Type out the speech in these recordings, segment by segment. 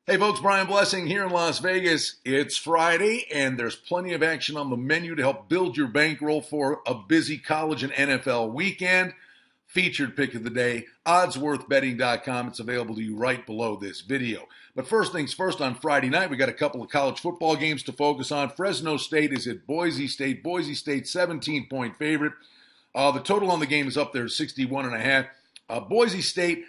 Hey folks, Brian Blessing here in Las Vegas. It's Friday and there's plenty of action on the menu to help build your bankroll for a busy college and NFL weekend. Featured pick of the day, oddsworthbetting.com. It's available to you right below this video. But first things first, on Friday night, we got a couple of college football games to focus on. Fresno State is at Boise State. Boise State 17-point favorite. The total on the game is up there, 61.5. Boise State,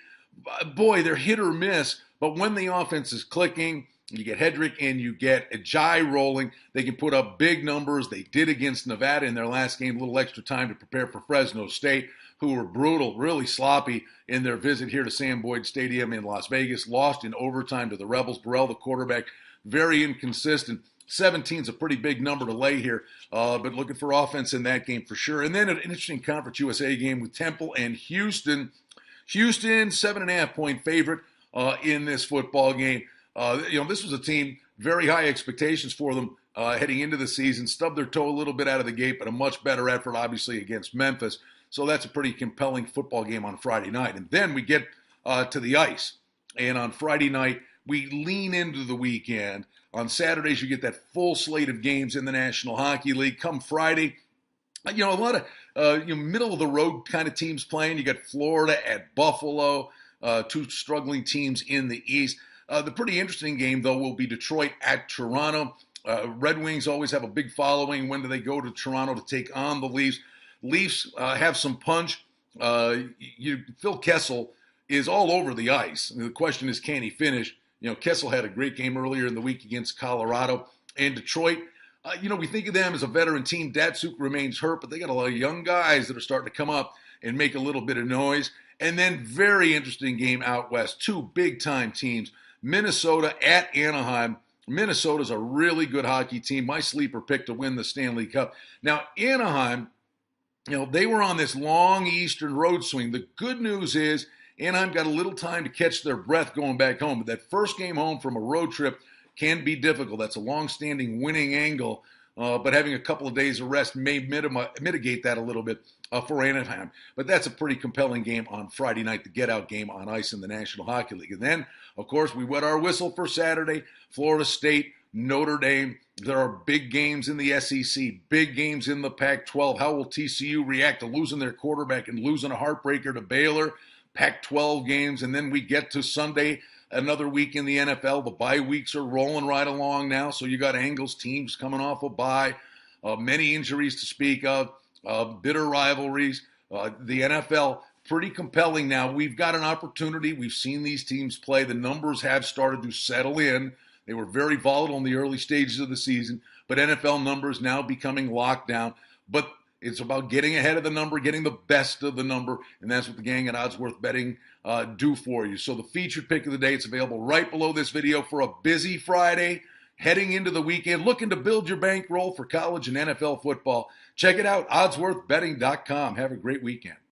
boy, they're hit or miss. But when the offense is clicking, you get Hedrick and you get Ajayi rolling, they can put up big numbers. They did against Nevada in their last game, a little extra time to prepare for Fresno State, who were brutal, really sloppy in their visit here to Sam Boyd Stadium in Las Vegas. Lost in overtime to the Rebels. Burrell, the quarterback, very inconsistent. 17 is a pretty big number to lay here, but looking for offense in that game for sure. And then an interesting Conference USA game with Temple and Houston. Houston, 7.5-point favorite in this football game. This was a team, very high expectations for them heading into the season. Stubbed their toe a little bit out of the gate, but a much better effort, obviously, against Memphis. So that's a pretty compelling football game on Friday night. And then we get to the ice. And on Friday night, we lean into the weekend. On Saturdays, you get that full slate of games in the National Hockey League. Come Friday, a lot of middle of the road kind of teams playing. You got Florida at Buffalo, two struggling teams in the East. The pretty interesting game, though, will be Detroit at Toronto. Red Wings always have a big following. When do they go to Toronto to take on the Leafs? Leafs have some punch. Phil Kessel is all over the ice. The question is, can he finish? Kessel had a great game earlier in the week against Colorado. And Detroit, we think of them as a veteran team. Datsuk remains hurt, but they got a lot of young guys that are starting to come up and make a little bit of noise. And then very interesting game out west. Two big-time teams. Minnesota at Anaheim. Minnesota's a really good hockey team. My sleeper pick to win the Stanley Cup. Now, Anaheim, they were on this long eastern road swing. The good news is Anaheim got a little time to catch their breath going back home. But that first game home from a road trip can be difficult. That's a long-standing winning angle. But having a couple of days of rest may mitigate that a little bit for Anaheim. But that's a pretty compelling game on Friday night, the get-out game on ice in the National Hockey League. And then, of course, we wet our whistle for Saturday. Florida State, Notre Dame. There are big games in the SEC, big games in the Pac-12. How will TCU react to losing their quarterback and losing a heartbreaker to Baylor? Pac-12 games, and then we get to Sunday, another week in the NFL. The bye weeks are rolling right along now, so you got Angles teams coming off a bye, many injuries to speak of, bitter rivalries. The NFL, pretty compelling now. We've got an opportunity. We've seen these teams play. The numbers have started to settle in. They were very volatile in the early stages of the season, but NFL numbers now becoming locked down. But it's about getting ahead of the number, getting the best of the number, and that's what the gang at Odds Worth Betting do for you. So the featured pick of the day, it's available right below this video for a busy Friday, heading into the weekend, looking to build your bankroll for college and NFL football. Check it out, oddsworthbetting.com. Have a great weekend.